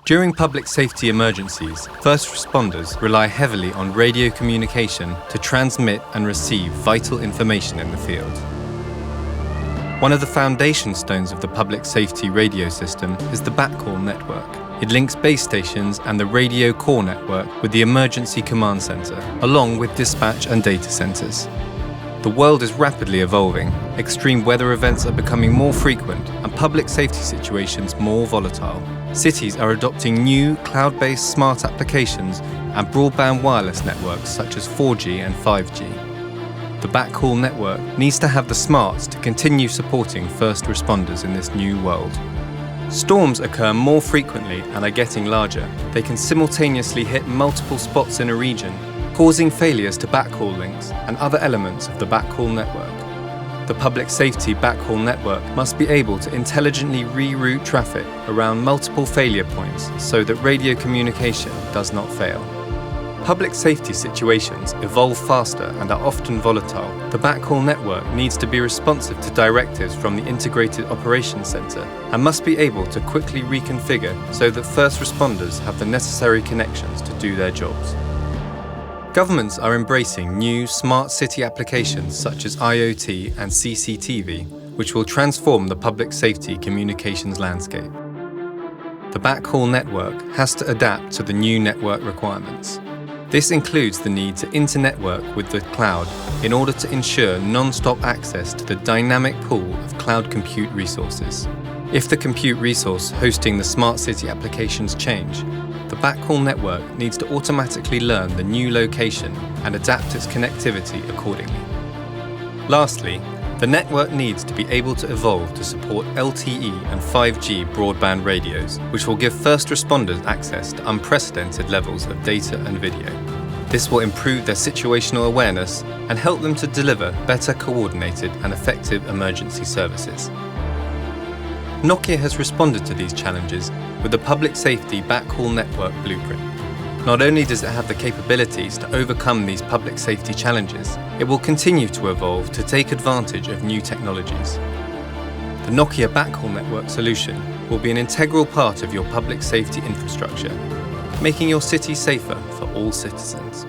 During public safety emergencies, first responders rely heavily on radio communication to transmit and receive vital information in the field. One of the foundation stones of the public safety radio system is the Backhaul network. It links base stations and the radio core network with the emergency command center, along with dispatch and data centers. The world is rapidly evolving. Extreme weather events are becoming more frequent and public safety situations more volatile. Cities are adopting new cloud-based smart applications and broadband wireless networks such as 4G and 5G. The Backhaul network needs to have the smarts to continue supporting first responders in this new world. Storms occur more frequently and are getting larger. They can simultaneously hit multiple spots in a region, causing failures to backhaul links and other elements of the Backhaul network. The public safety Backhaul network must be able to intelligently reroute traffic around multiple failure points so that radio communication does not fail. Public safety situations evolve faster and are often volatile. The Backhaul network needs to be responsive to directives from the Integrated Operations Center and must be able to quickly reconfigure so that first responders have the necessary connections to do their jobs. Governments are embracing new smart city applications such as IoT and CCTV, which will transform the public safety communications landscape. The Backhaul network has to adapt to the new network requirements. This includes the need to internetwork with the cloud in order to ensure non-stop access to the dynamic pool of cloud compute resources. If the compute resource hosting the smart city applications change, the Backhaul network needs to automatically learn the new location and adapt its connectivity accordingly. Lastly, the network needs to be able to evolve to support LTE and 5G broadband radios, which will give first responders access to unprecedented levels of data and video. This will improve their situational awareness and help them to deliver better coordinated and effective emergency services. Nokia has responded to these challenges with the Public Safety Backhaul Network Blueprint. Not only does it have the capabilities to overcome these public safety challenges, it will continue to evolve to take advantage of new technologies. The Nokia Backhaul Network solution will be an integral part of your public safety infrastructure, making your city safer for all citizens.